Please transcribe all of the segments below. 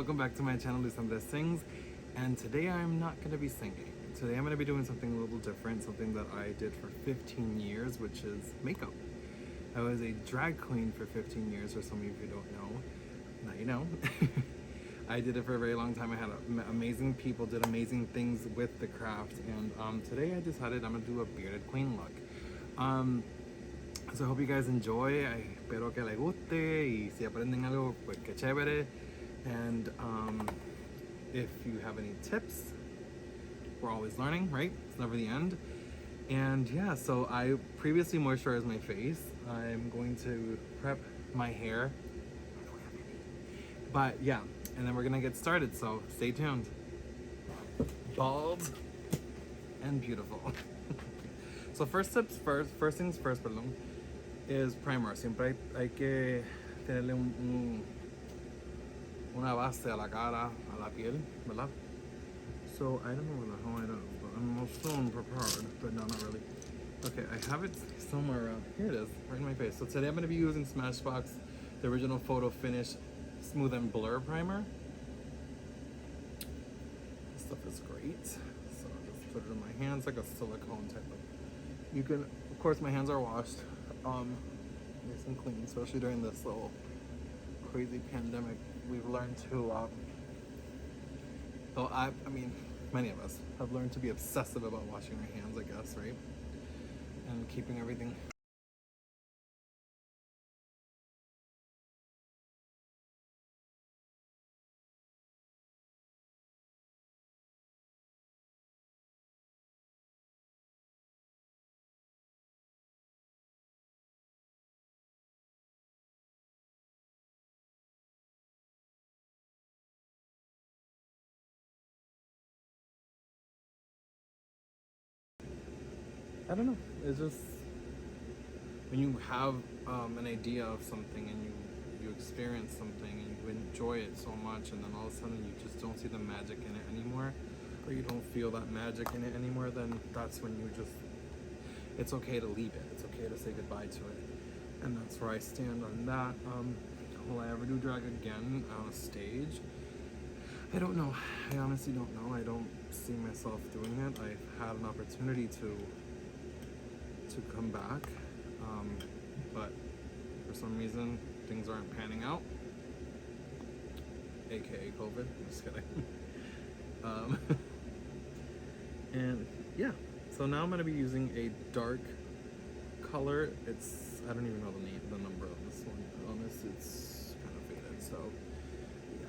welcome back to my channel, Luis Sings, and today I'm not going to be singing. Today I'm going to be doing something a little different, something that I did for 15 years, which is makeup. I was a drag queen for 15 years, for some of you who don't know. Now you know. I did it for a very long time. I had amazing people, did amazing things with the craft, and today I decided I'm going to do a bearded queen look. So I hope you guys enjoy. I espero que les guste y si aprenden algo, pues que chévere. And if you have any tips, we're always learning, right? It's never the end. And yeah, so I previously moisturized my face. I'm going to prep my hair. But yeah, and then we're gonna get started, so stay tuned. Bald and beautiful. So first things first, perdón, is primer. Siempre hay que tenerle una base a la cara, a la piel, ¿verdad? So I don't know how I don't, but I'm still prepared, but no, not really. Okay, I have it somewhere around. Here it is, right in my face. So today I'm gonna be using Smashbox, the original Photo Finish Smooth and Blur Primer. This stuff is great. So I'll just put it in my hands like a silicone type of. You can, of course, my hands are washed, nice and clean, especially during this little crazy pandemic. We've learned to, well, I mean, many of us have learned to be obsessive about washing our hands, I guess, right? And keeping everything. I don't know. It's just when you have an idea of something and you experience something and you enjoy it so much, and then all of a sudden you just don't see the magic in it anymore, or you don't feel that magic in it anymore, then that's when you just, it's okay to leave it. It's okay to say goodbye to it. And that's where I stand on that. Will I ever do drag again on a stage? I don't know. I honestly don't know. I don't see myself doing it. I've had an opportunity to come back, but for some reason things aren't panning out, aka COVID. I'm just kidding. And yeah, so now I'm going to be using a dark color. It's, I don't even know the number of this one. Honestly, it's kind of faded, so yeah.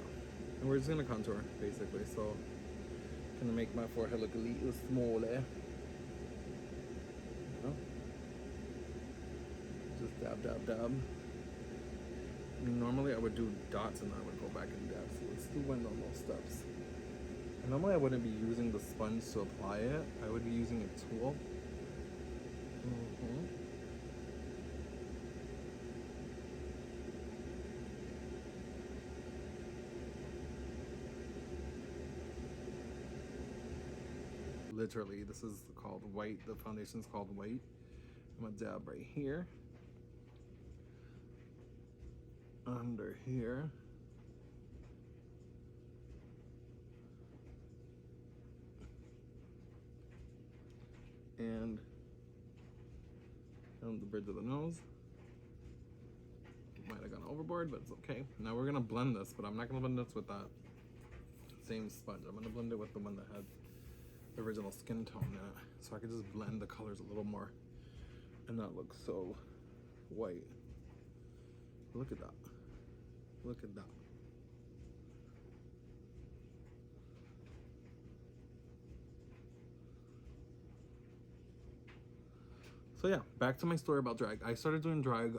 And we're just going to contour basically, so gonna make my forehead look a little smaller. Just dab, dab, dab. I mean, normally I would do dots and I would go back and dab, so let's do one normal steps. And normally I wouldn't be using the sponge to apply it. I would be using a tool. Literally, this is called white. The foundation's called white. I'm gonna dab right here, under here, and on the bridge of the nose. Might have gone overboard, but it's okay. Now we're gonna blend this, but I'm not gonna blend this with that same sponge. I'm gonna blend it with the one that had the original skin tone in it, so I can just blend the colors a little more and not look so white. Look at that. Look at that. So yeah, back to my story about drag. I started doing drag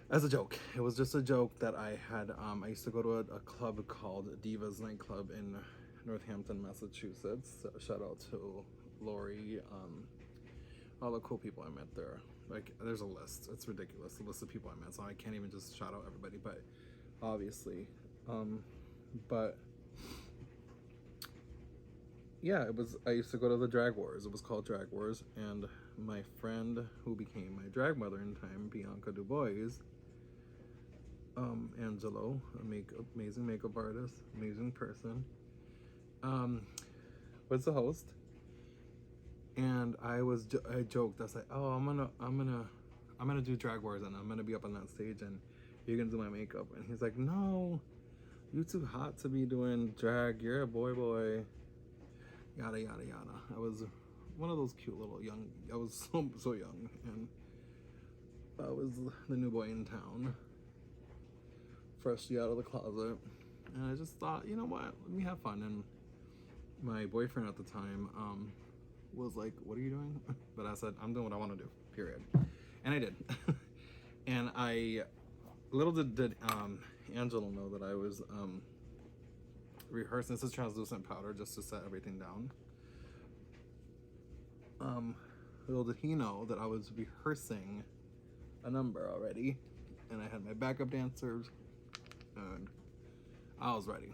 as a joke. It was just a joke that I had. I used to go to a club called Divas Nightclub in Northampton, Massachusetts. So shout out to Lori, all the cool people I met there. Like, there's a list. It's ridiculous, the list of people I met, so I can't even just shout out everybody, but obviously. But yeah, I used to go to the Drag Wars. It was called Drag Wars, and my friend who became my drag mother in time, Bianca Du Bois, Angelo, amazing makeup artist, amazing person, um, was the host. And I joked, I was like, oh, I'm gonna do Drag Wars, and I'm gonna be up on that stage, and you're gonna do my makeup. And he's like, no, you too hot to be doing drag. You're a boy. Yada yada yada. I was one of those cute little young. I was so young, and I was the new boy in town, freshly out of the closet. And I just thought, you know what? Let me have fun. And my boyfriend at the time was like, what are you doing? But I said, I'm doing what I want to do, period. And I did. And I, little did Angela know that I was rehearsing. This is translucent powder just to set everything down. Little did he know that I was rehearsing a number already. And I had my backup dancers, and I was ready.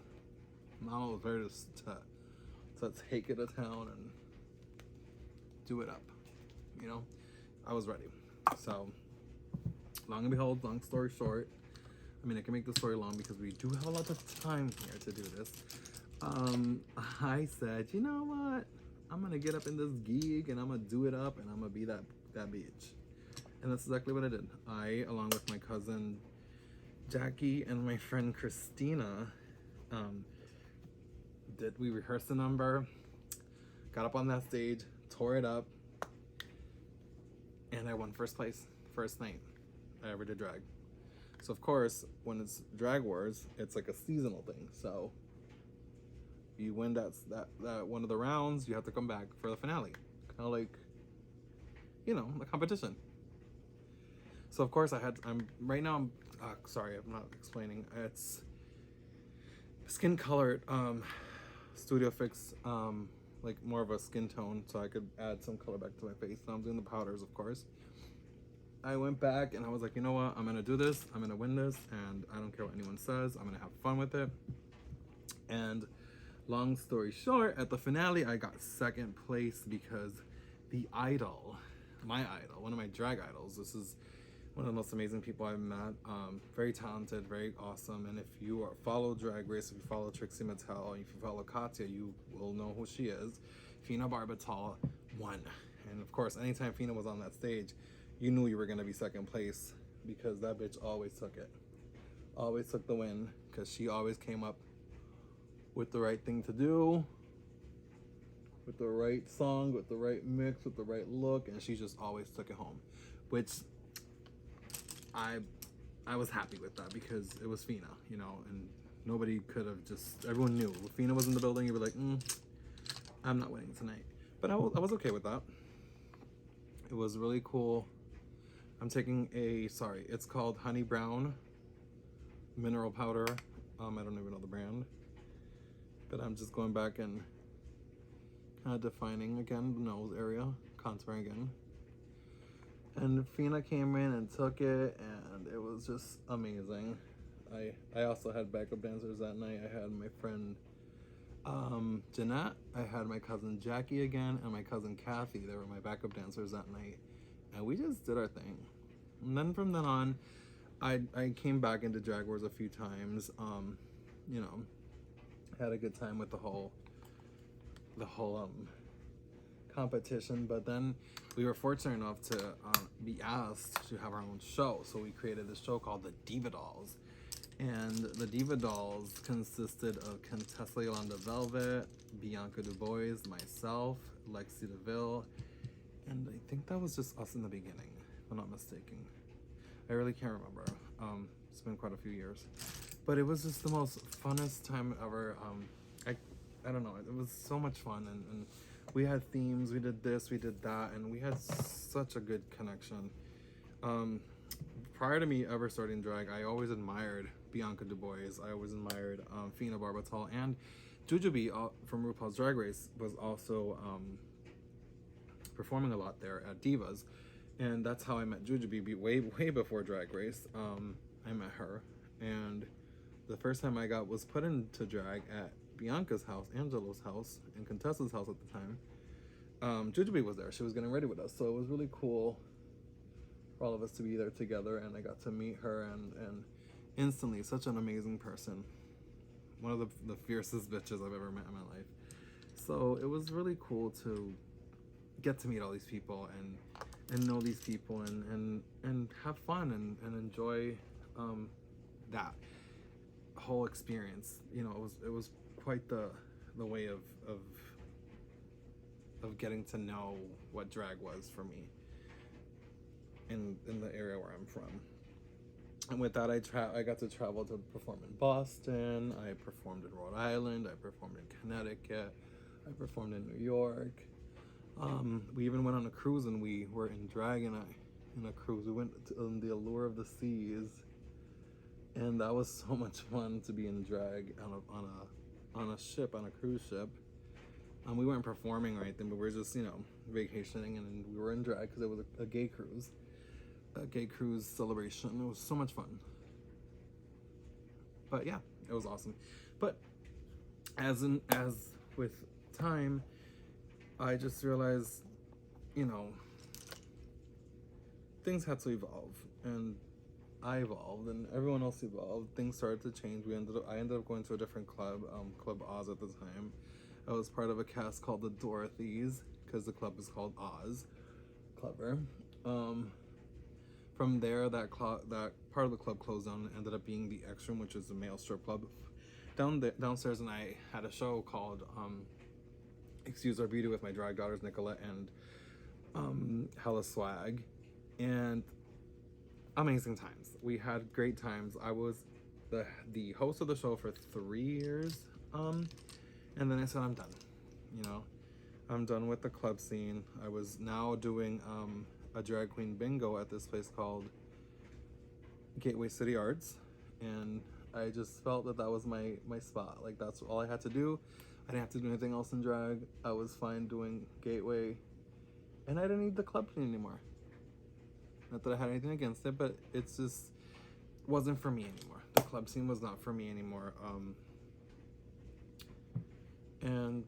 Mama was ready to take it to town and do it up. You know, I was ready. So, long and behold, long story short, I mean, I can make the story long because we do have a lot of time here to do this. I said, you know what? I'm gonna get up in this gig and I'm gonna do it up and I'm gonna be that bitch. And that's exactly what I did. I, along with my cousin Jackie and my friend Christina, we rehearsed the number, got up on that stage, tore it up, and I won first place, first night I ever did drag. So of course, when it's Drag Wars, it's like a seasonal thing. So you win that one of the rounds, you have to come back for the finale. Kind of like, you know, a competition. So of course right now I'm sorry, I'm not explaining. It's skin colored Studio Fix, like more of a skin tone, so I could add some color back to my face. So I'm doing the powders, of course. I went back and I was like, you know what? I'm gonna do this. I'm gonna win this, and I don't care what anyone says. I'm gonna have fun with it. And long story short, at the finale, I got second place because the idol, my idol, one of my drag idols. This is one of the most amazing people I've met. Very talented, very awesome. And if you follow Drag Race, if you follow Trixie Mattel, if you follow Katya, you will know who she is. Fina Barbital won. And of course, anytime Fina was on that stage, you knew you were gonna be second place because that bitch always took it. Always took the win because she always came up with the right thing to do, with the right song, with the right mix, with the right look, and she just always took it home, which I was happy with that because it was Fina, you know, and nobody could have everyone knew. If Fina was in the building, you were like, I'm not winning tonight. But I was okay with that. It was really cool. I'm taking it's called Honey Brown Mineral Powder. I don't even know the brand. But I'm just going back and kind of defining again the nose area, contouring again. And Fina came in and took it, and it was just amazing. I also had backup dancers that night. I had my friend Jeanette, I had my cousin Jackie again, and my cousin Kathy. They were my backup dancers that night. And we just did our thing. And then from then on, I came back into Drag Wars a few times. You know, had a good time with the whole competition. But then we were fortunate enough to be asked to have our own show. So we created this show called the Diva Dolls. And the Diva Dolls consisted of Contessa Yolanda Velvet, Bianca Dubois, myself, Lexi DeVille, and I think that was just us in the beginning, if I'm not mistaken. I really can't remember. It's been quite a few years. But it was just the most funnest time ever. I don't know, it was so much fun, and we had themes, we did this, we did that, and we had such a good connection. Prior to me ever starting drag, I always admired Bianca Dubois. I always admired Fina Barbital, and Jujubee from RuPaul's Drag Race was also performing a lot there at Divas, and that's how I met Jujubee way before Drag Race. I met her, and the first time I was put into drag at Bianca's house, Angelo's house, and Contessa's house at the time. Jujubee was there. She was getting ready with us, so it was really cool for all of us to be there together, and I got to meet her, and instantly such an amazing person. One of the fiercest bitches I've ever met in my life. So it was really cool to get to meet all these people and know these people and have fun and enjoy that whole experience. You know, it was quite the way of getting to know what drag was for me in the area where I'm from. And with that, I got to travel to perform in Boston. I performed in Rhode Island. I performed in Connecticut. I performed in New York. We even went on a cruise and we were in drag in a cruise. We went on the Allure of the Seas, and that was so much fun to be in drag on a ship, on a cruise ship. We weren't performing or anything, but we were just, you know, vacationing, and we were in drag because it was a gay cruise. A gay cruise celebration. It was so much fun. But yeah, it was awesome. But as with time, I just realized, you know, things had to evolve, and I evolved, and everyone else evolved. Things started to change. I ended up going to a different club, Club Oz at the time. I was part of a cast called the Dorothys because the club is called Oz. Clever. From there, that part of the club closed down and ended up being the X Room, which is the male strip club. Downstairs, and I had a show called Excuse Our Beauty with my drag daughters Nicola and Hella Swag, and amazing times. We had great times. I was the host of the show for 3 years, and then I said I'm done. You know, I'm done with the club scene. I was now doing a drag queen bingo at this place called Gateway City Arts, and I just felt that was my spot. Like, that's all I had to do. I didn't have to do anything else in drag. I was fine doing Gateway, and I didn't need the club scene anymore. Not that I had anything against it, but it's just wasn't for me anymore. The club scene was not for me anymore. And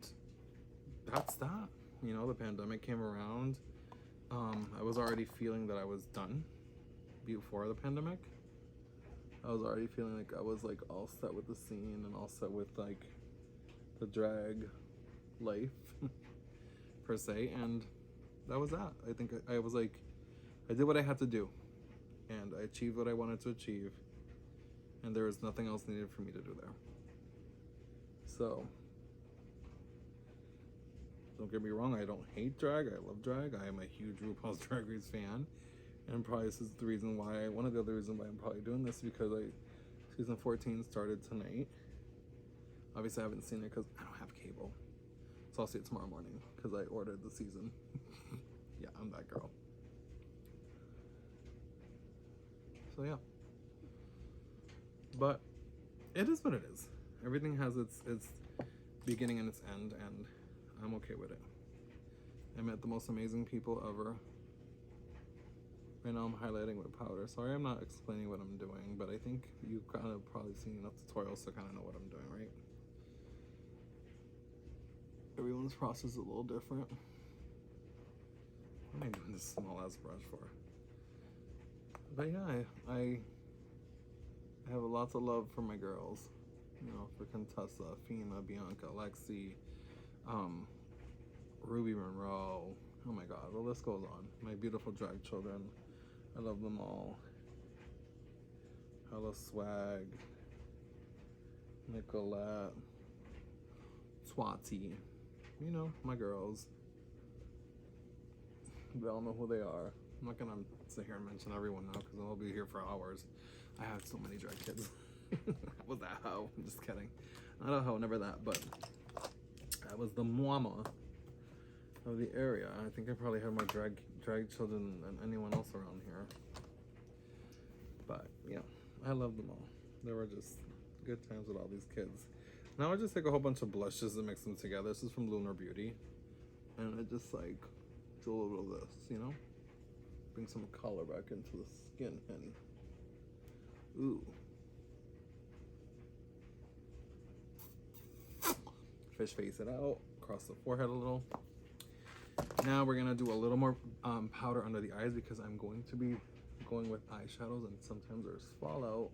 that's that. You know, the pandemic came around. I was already feeling that I was done before the pandemic. I was already feeling like I was like all set with the scene and all set with like the drag life per se, and that was that. I think I was like, I did what I had to do, and I achieved what I wanted to achieve, and there was nothing else needed for me to do there. So don't get me wrong, I don't hate drag. I love drag. I am a huge RuPaul's Drag Race fan, and probably this is the reason why, one of the other reasons why I'm probably doing this, because season 14 started tonight. Obviously I haven't seen it because I don't have cable, so I'll see it tomorrow morning because I ordered the season. Yeah, I'm that girl. So yeah, but it is what it is. Everything has its beginning and its end, and I'm okay with it. I met the most amazing people ever. Right now I'm highlighting with powder. Sorry I'm not explaining what I'm doing, but I think you've kind of probably seen enough tutorials to kind of know what I'm doing, right? Everyone's process is a little different. What am I doing this small ass brush for? But yeah, I have lots of love for my girls. You know, for Contessa, Fina, Bianca, Lexi, Ruby Monroe. Oh my god, the list goes on. My beautiful drag children. I love them all. Hella Swag, Nicolette, Swati. You know, my girls. We all know who they are. I'm not gonna sit here and mention everyone now because I'll be here for hours. I have so many drag kids. Was that hoe? I'm just kidding. Not a hoe, never that, but I was the mama of the area. I think I probably had more drag children than anyone else around here. But yeah, I love them all. They were just good times with all these kids. Now I just take a whole bunch of blushes and mix them together. This is from Lunar Beauty, and I just like do a little bit of this, you know, bring some color back into the skin, honey. Ooh. Fish face it out, cross the forehead a little. Now we're gonna do a little more powder under the eyes because I'm going to be going with eyeshadows, and sometimes there's fallout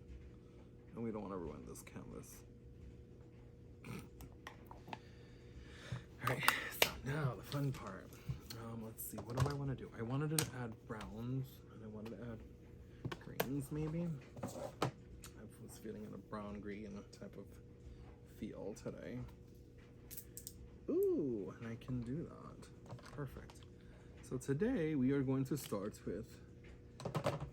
and we don't want to ruin this canvas. Alright, so now the fun part. Let's see, what do I want to do? I wanted to add browns, and I wanted to add greens maybe. I was feeling in a brown green type of feel today. Ooh, and I can do that. Perfect. So today we are going to start with,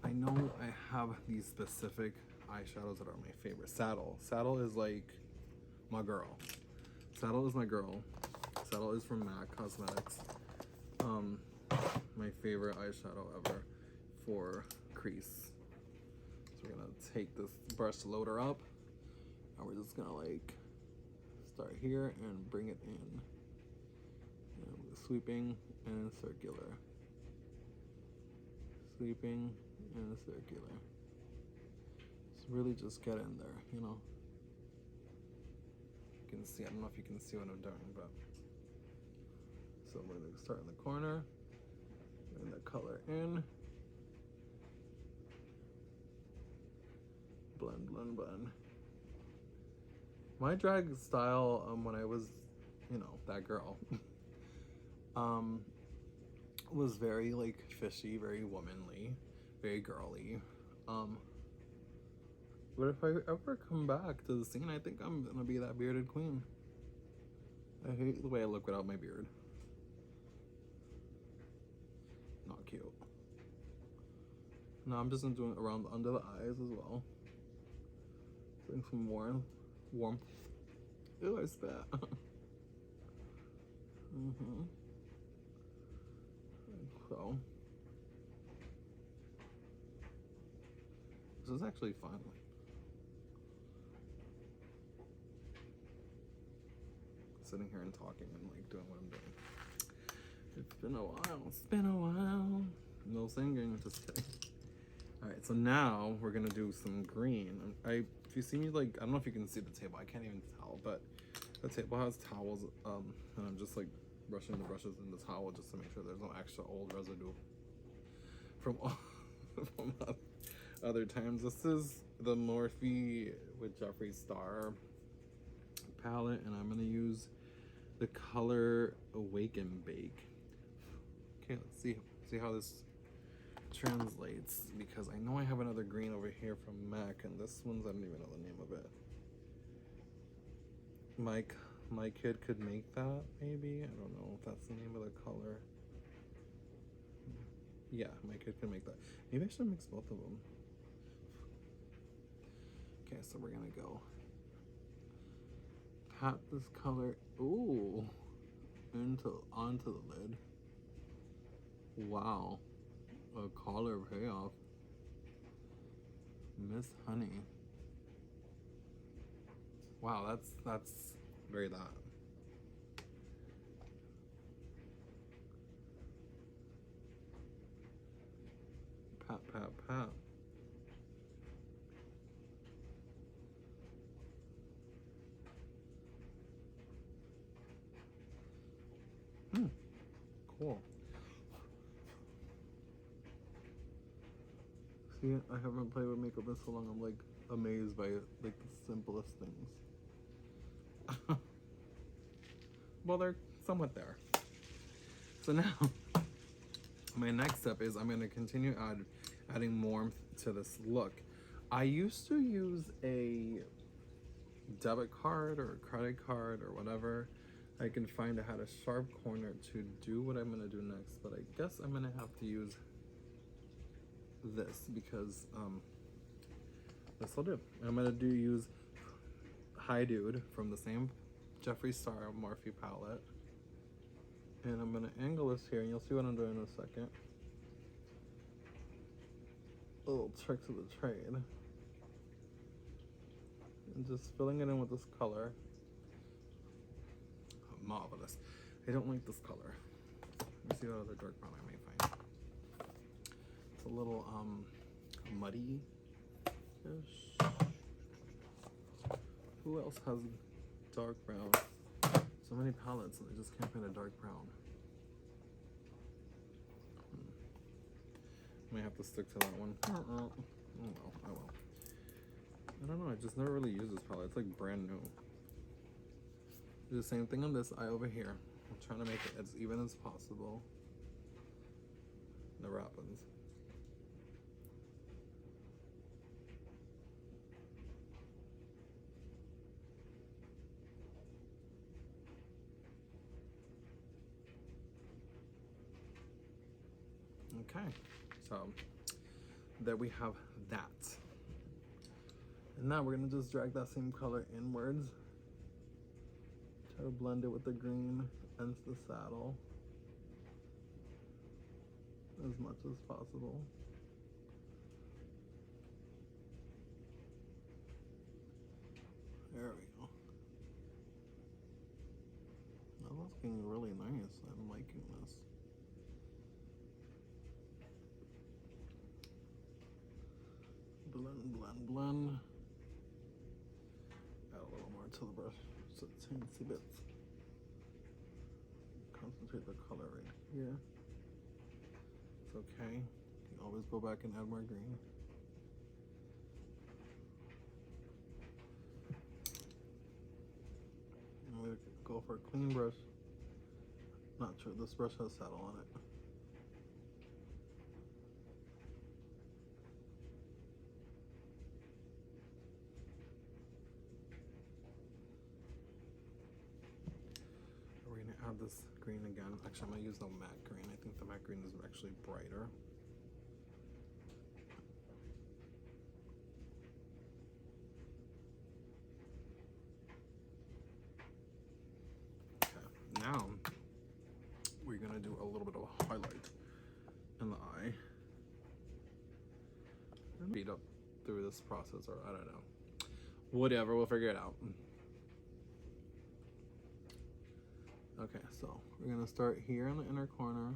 I know I have these specific eyeshadows that are my favorite. Saddle. Saddle is like my girl. Saddle is my girl. Saddle is from MAC Cosmetics. My favorite eyeshadow ever for crease. So we're gonna take this brush loader up, and we're just gonna like start here and bring it in. And sweeping and circular. Sweeping and circular. Just really just get in there, you know. You can see, I don't know if you can see what I'm doing, but so we're gonna start in the corner, bring the color in, blend, blend, blend. My drag style, when I was, you know, that girl, was very like fishy, very womanly, very girly. But if I ever come back to the scene, I think I'm gonna be that bearded queen. I hate the way I look without my beard. Not cute. Now I'm just gonna do it around under the eyes as well. Bring some warmth. Ew, I spat. So this is actually fun. Sitting here and talking and like doing what I'm doing. It's been a while. It's been a while. No singing, just kidding. Alright, so now we're gonna do some green. If you see me, like, I don't know if you can see the table, I can't even tell, but the table has towels, and I'm just like brushing the brushes in the towel just to make sure there's no extra old residue from from other times. This is the Morphe with Jeffree Star palette, and I'm gonna use the color Awake and Bake. Okay, let's see how this translates, because I know I have another green over here from MAC, and this one's, I don't even know the name of it. My kid could make that, maybe. I don't know if that's the name of the color. Yeah, my kid can make that. Maybe I should mix both of them. Okay, so we're gonna go pat this color, ooh, onto the lid. Wow, a color payoff. Miss Honey. Wow, that's very that. Pat, pat, pat. Cool. See, I haven't played with makeup in so long. I'm like amazed by like the simplest things. Well, they're somewhat there. So now, my next step is I'm gonna continue adding warmth to this look. I used to use a debit card or a credit card or whatever I can find that had a sharp corner to do what I'm gonna do next, but I guess I'm gonna have to use this because this will do. I'm gonna use Hi Dude from the same Jeffree Star Morphe palette, and I'm gonna angle this here, and you'll see what I'm doing in a second. A little tricks of the trade. And just filling it in with this color. Oh, marvelous. I don't like this color. Let me see what other dark brown I may find. It's a little muddy-ish. Who else has dark brown? So many palettes and I just can't find a dark brown. Might have to stick to that one. Oh well, I will. I don't know, I just never really used this palette. It's like brand new. Do the same thing on this eye over here. I'm trying to make it as even as possible. Never happens. Okay, so there we have that. And now we're gonna just drag that same color inwards. Try to blend it with the green and the saddle as much as possible. There we go. That looks looking really nice. I'm liking this. Blend, blend, blend. Add a little more to the brush, so teensy bits. Concentrate the color right here. It's okay. You can always go back and add more green. I'm gonna go for a clean brush. Not sure, this brush has saddle on it. We're gonna add this green again. Actually, I'm gonna use the matte green. I think the matte green is actually brighter. Okay, now we're gonna do a little bit of a highlight in the eye. Speed up through this process, or I don't know. Whatever, we'll figure it out. Okay, so we're gonna start here in the inner corner.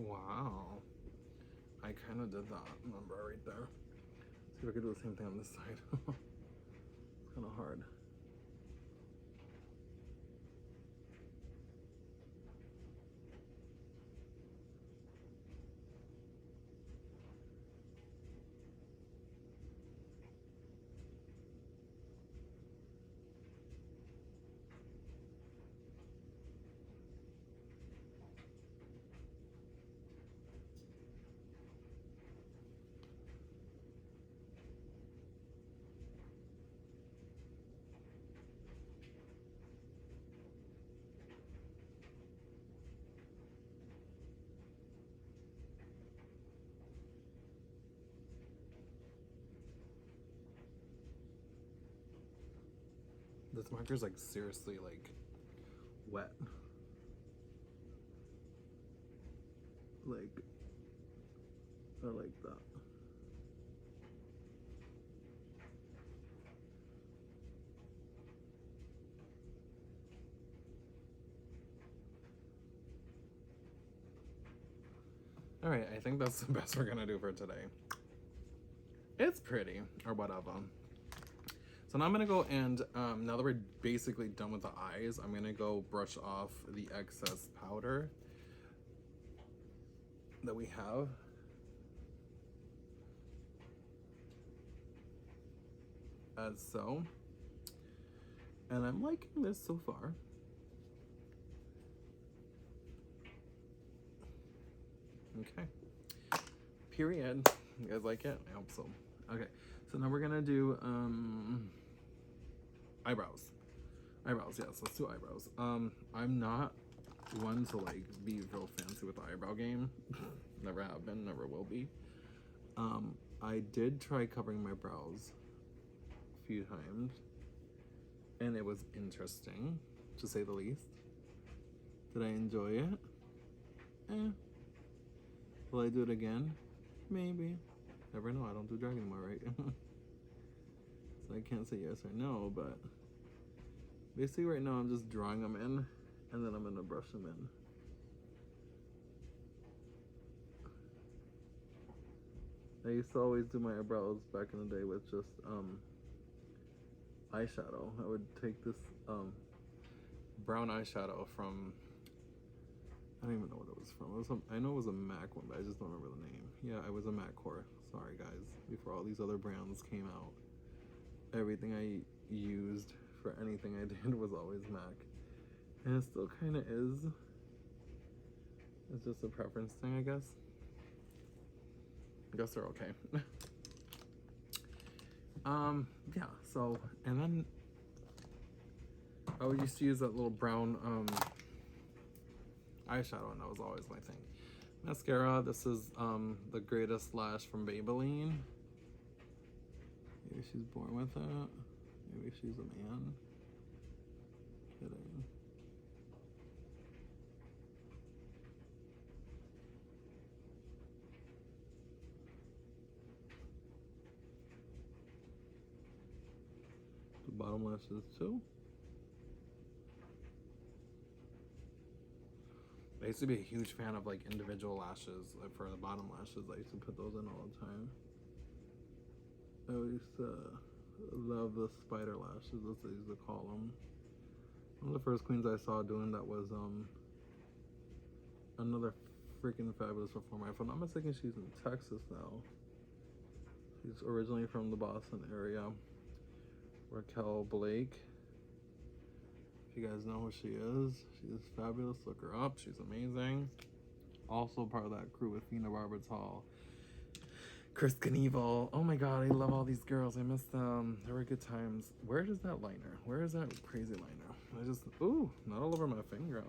Wow, I kind of did that number right there. See if I could do the same thing on this side. It's kind of hard. This marker's like seriously like wet. Like, I like that. All right, I think that's the best we're gonna do for today. It's pretty, or whatever. So now I'm gonna go and, now that we're basically done with the eyes, I'm gonna go brush off the excess powder that we have. As so. And I'm liking this so far. Okay. Period. You guys like it? I hope so. Okay, so now we're gonna do eyebrows. Eyebrows, yes, let's do eyebrows. I'm not one to like be real fancy with the eyebrow game. Never have been, never will be. I did try covering my brows a few times, and it was interesting, to say the least. Did I enjoy it? Eh. Will I do it again? Maybe. Never know. I don't do drag anymore, right? So I can't say yes or no, but basically right now I'm just drawing them in, and then I'm gonna brush them in. I used to always do my eyebrows back in the day with just eyeshadow. I would take this brown eyeshadow from, I don't even know what it was from. It was I know it was a MAC one, but I just don't remember the name. Yeah, I was a MAC whore. Sorry guys. Before all these other brands came out, everything I used for anything I did was always MAC. And it still kind of is. It's just a preference thing, I guess. I guess they're okay. Yeah, so, and then I would used to use that little brown eyeshadow, and that was always my thing. Mascara, this is the Greatest Lash from Maybelline. Maybe she's born with it. Maybe she's a man. Kidding. The bottom lashes too. I used to be a huge fan of like individual lashes. Like for the bottom lashes, I used to put those in all the time. I used to love the spider lashes, as they used to call them. One of the first queens I saw doing that was another freaking fabulous performer. If I'm not mistaken, she's in Texas now. She's originally from the Boston area. Raquel Blake. If you guys know who she is, she's fabulous. Look her up. She's amazing. Also part of that crew with Fina Barbertall, Chris Knievel. Oh my god, I love all these girls. I miss them. They were good times. Where is that liner? Where is that crazy liner? I just, ooh, not all over my finger.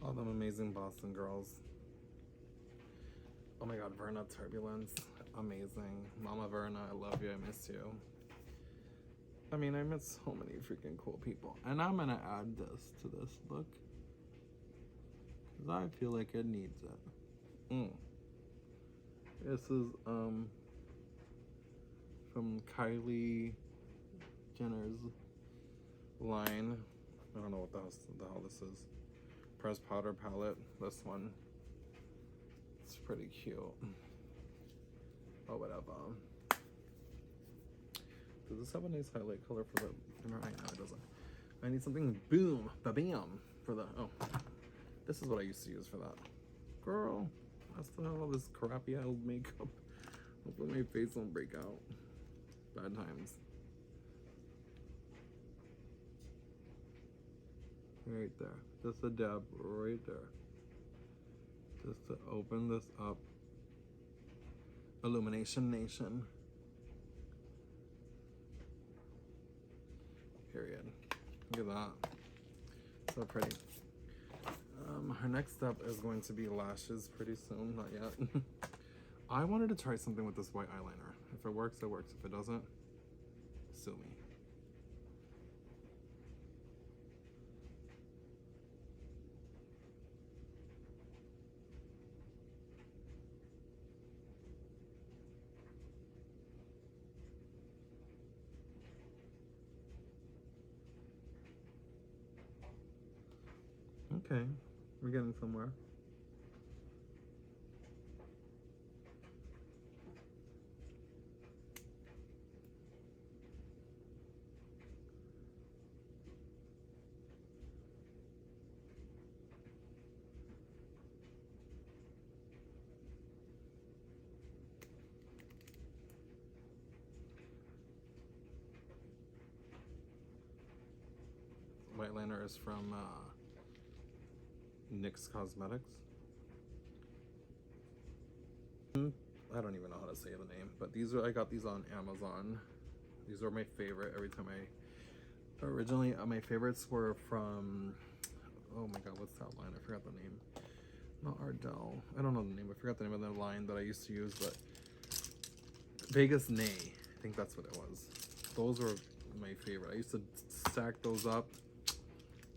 All them amazing Boston girls. Oh my god, Verna Turbulence. Amazing. Mama Verna, I love you. I miss you. I mean, I met so many freaking cool people. And I'm gonna add this to this look, because I feel like it needs it. This is from Kylie Jenner's line. I don't know what the hell this is. Pressed powder palette. This one. It's pretty cute. Oh, whatever. Does this have a nice highlight color for the... No, it doesn't. I need something boom, ba-bam for the... Oh, this is what I used to use for that. Girl, I still have all this crappy old makeup. Hopefully my face won't break out. Bad times. Right there. Just a dab right there. Just to open this up. Illumination Nation. Period. Look at that. So pretty. Her next step is going to be lashes pretty soon. Not yet. I wanted to try something with this white eyeliner. If it works, it works. If it doesn't, sue me. Okay, we're getting somewhere. White liner is from NYX Cosmetics. I don't even know how to say the name, but these are, I got these on Amazon. These are my favorite every time originally my favorites were from, oh my god, what's that line? I forgot the name. Not Ardell. I don't know the name. I forgot the name of the line that I used to use, but Vegas Nay. I think that's what it was. Those were my favorite. I used to stack those up.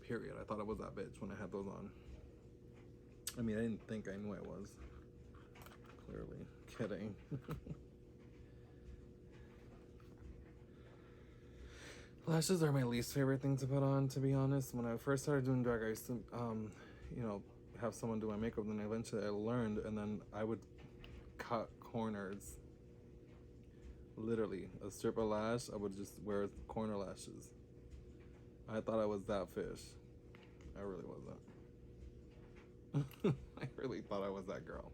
Period. I thought I was that bitch when I had those on. I mean, I didn't think I knew I was. Clearly. Kidding. Lashes are my least favorite thing to put on, to be honest. When I first started doing drag, I used to, you know, have someone do my makeup, then eventually I learned, and then I would cut corners. Literally, a strip of lash, I would just wear corner lashes. I thought I was that fish. I really wasn't. I really thought I was that girl.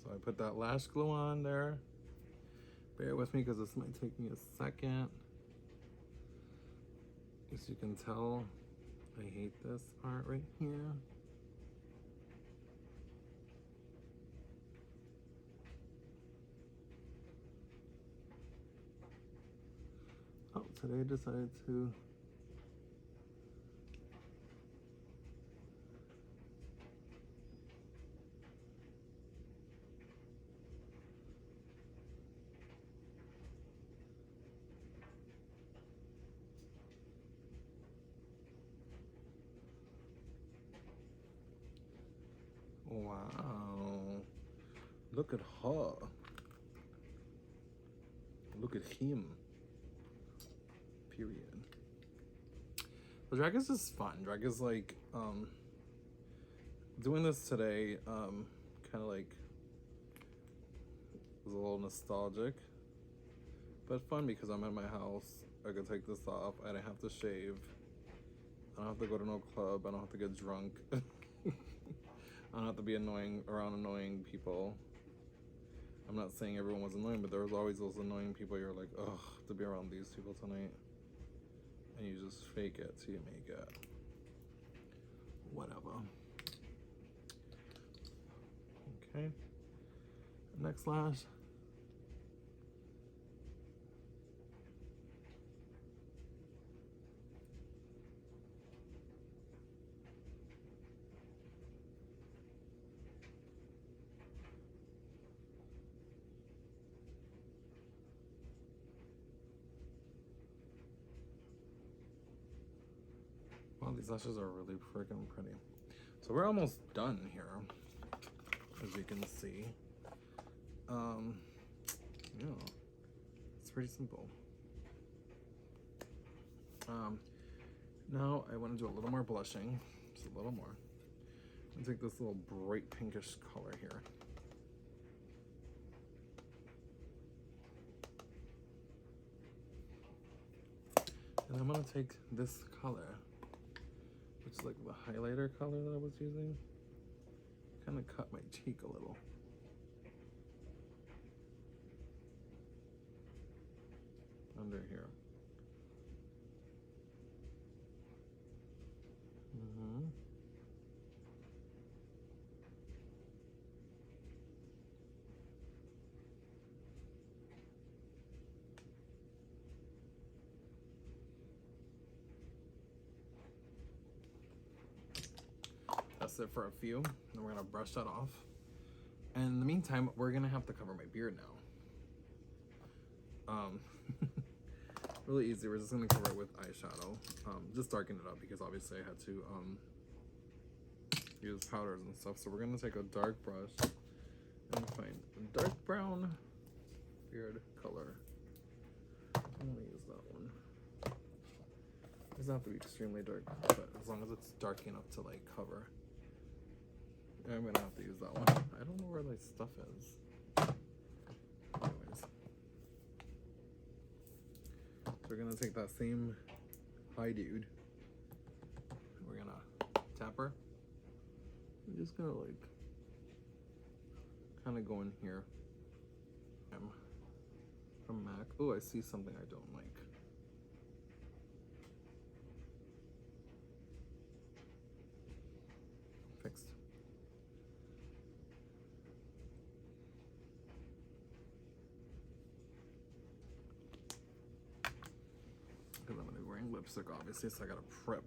So I put that lash glue on there. Bear with me because this might take me a second. As you can tell, I hate this part right here. Oh, today I decided to wow. Look at her. Look at him. Period. Well, drag is just fun. Drag is like, doing this today, kind of like, was a little nostalgic, but fun because I'm at my house. I could take this off. I didn't have to shave. I don't have to go to no club. I don't have to get drunk. I don't have to be annoying around annoying people. I'm not saying everyone was annoying, but there was always those annoying people. You're like, ugh, to be around these people tonight. And you just fake it till you make it. Whatever. Okay. Next lash. Wow, these lashes are really freaking pretty. So we're almost done here, as you can see. Yeah, it's pretty simple. Now I want to do a little more blushing, just a little more. I'm gonna take this little bright pinkish color here. And I'm gonna take this color, which is like the highlighter color that I was using, kind of cut my cheek a little. Under here. That's it for a few. Then we're gonna brush that off. And in the meantime, we're gonna have to cover my beard now. Really easy. We're just gonna cover it with eyeshadow. Just darken it up because obviously I had to use powders and stuff. So we're gonna take a dark brush and find a dark brown beard color. I'm gonna use that one. It doesn't have to be extremely dark, but as long as it's dark enough to like cover. I'm gonna have to use that one. I don't know where my stuff is. Anyways. So we're gonna take that same Hi Dude. We're gonna tap her. I'm just gonna like kind of go in here. From MAC. Oh, I see something I don't like. Fixed. lipstick, obviously, so I gotta prep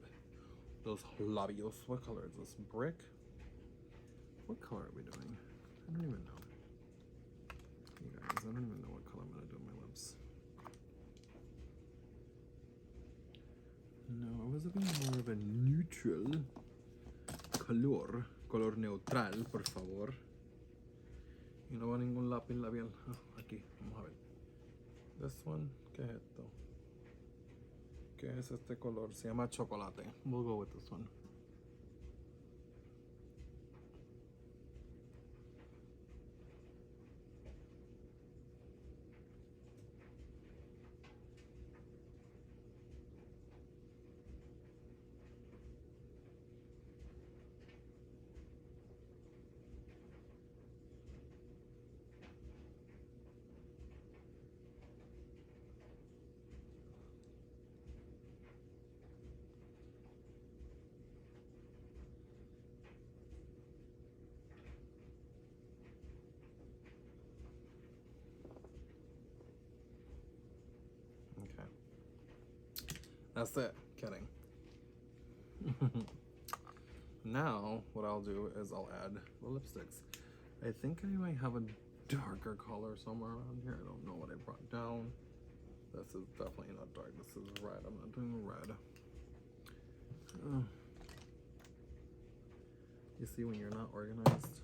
those labios. What color is this? Brick? What color are we doing? I don't even know. You guys, I don't even know what color I'm gonna do on my lips. No, I was looking more of a neutral color. Color neutral, por favor. Y no va ningún lápiz labial. Aquí, vamos a ver. This one, ¿qué es esto? ¿Qué es este color? Se llama chocolate. We'll go with this one. Okay. That's it. Kidding. Now, what I'll do is I'll add the lipsticks. I think I might have a darker color somewhere around here. I don't know what I brought down. This is definitely not dark. This is red. I'm not doing red. You see when you're not organized?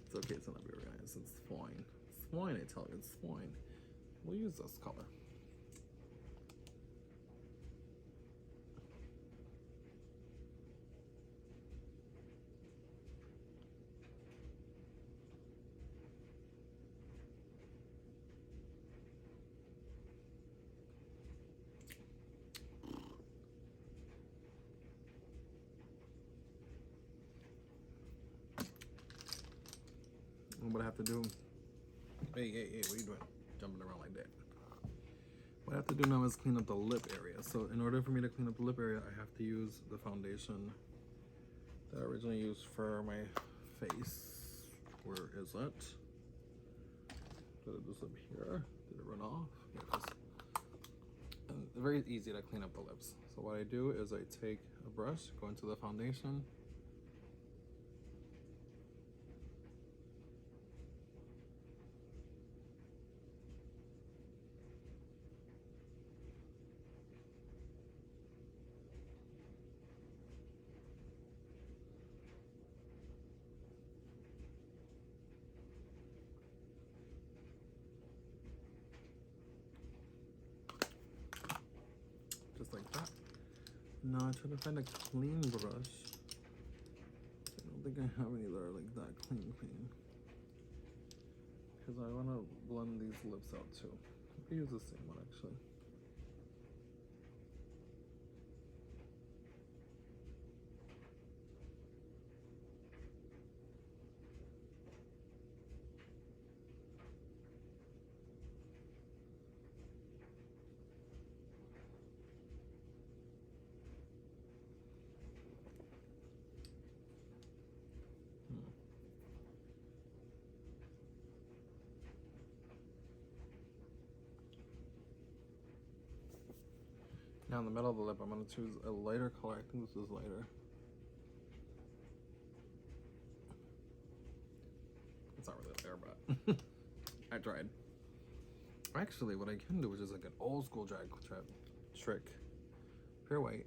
It's okay to not be organized. It's fine. It's fine, I tell you. It's fine. We'll use this color. What I have to do, hey, what are you doing? Jumping around like that. What I have to do now is clean up the lip area. So in order for me to clean up the lip area, I have to use the foundation that I originally used for my face. Where is it? Did it just up here? Did it run off? Yes. And it's very easy to clean up the lips. So what I do is I take a brush, go into the foundation, just like that. Now I try to find a clean brush. I don't think I have any that are like that clean. Because I want to blend these lips out too. I use the same one actually. Now in the middle of the lip, I'm going to choose a lighter color. I think this is lighter. It's not really there, but I tried. Actually, what I can do, which is like an old school drag trick, pure white.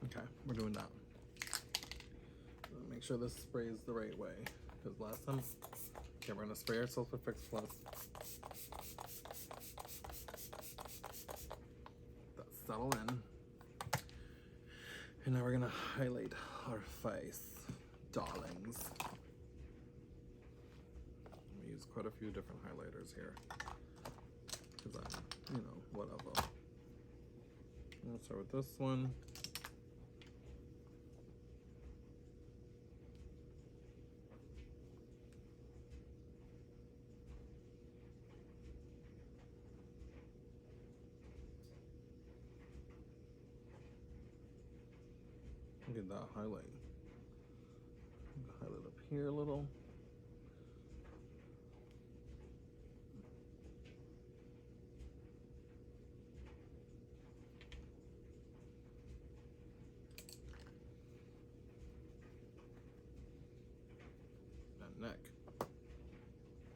Okay, we're doing that. Make sure this sprays the right way, because last time, okay, we're gonna spray ourselves with Fix Plus. That's settle in. And now we're gonna highlight our face, darlings. We use quite a few different highlighters here, because I'm, whatever. I'll start with this one. Look at that highlight. Highlight up here a little. That neck.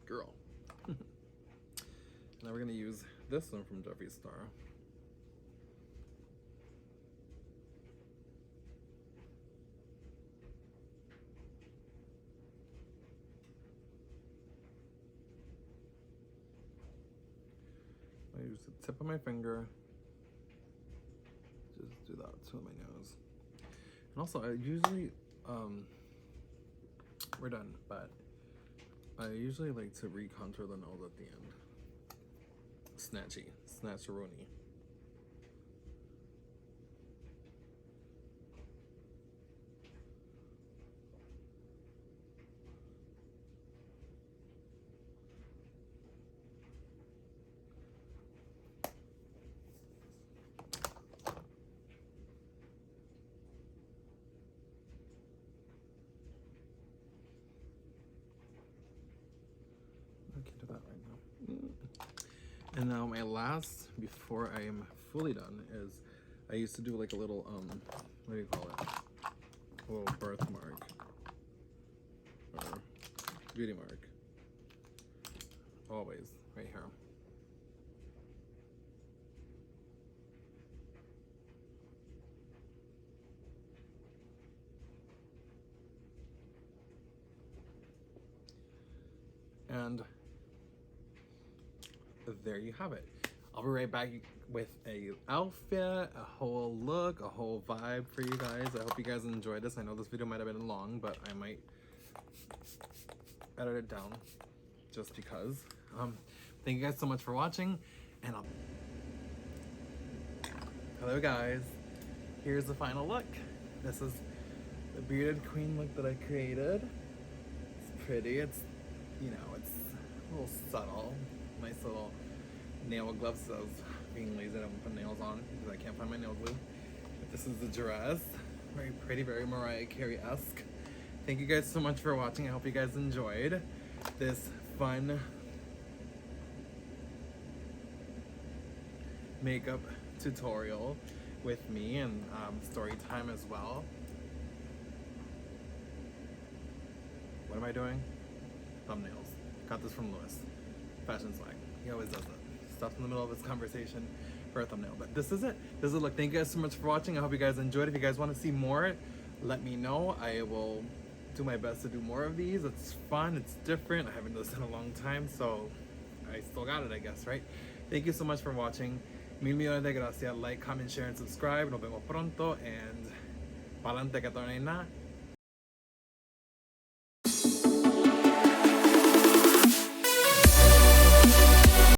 Girl. Now we're gonna use this one from Jeffree Star. I use the tip of my finger. Just do that to my nose. And also, I usually, we're done, but I usually like to recontour the nose at the end. Snatcheroonie. I can't do that right now. And now my last, before I am fully done, is I used to do like a little, what do you call it? A little birthmark. Or beauty mark. Always, right here. And there you have it. I'll be right back with a outfit, a whole look, a whole vibe for you guys. I hope you guys enjoyed this. I know this video might have been long, but I might edit it down just because. Thank you guys so much for watching, and hello guys. Here's the final look. This is the bearded queen look that I created. It's pretty. It's, you know, it's a little subtle. Nice little nail gloves of being lazy. I don't put nails on because I can't find my nail glue. But this is the dress. Very pretty, very Mariah Carey-esque. Thank you guys so much for watching. I hope you guys enjoyed this fun makeup tutorial with me, and story time as well. What am I doing? Thumbnails. Got this from Lewis. Fashion swag. He always does it. Stops in the middle of his conversation for a thumbnail. But this is it. This is a look. Thank you guys so much for watching. I hope you guys enjoyed. If you guys want to see more, let me know. I will do my best to do more of these. It's fun. It's different. I haven't done this in a long time, so I still got it, I guess, right? Thank you so much for watching. Mil millones de gracias. Like, comment, share, and subscribe. Nos vemos pronto. And pa'lante que torne na.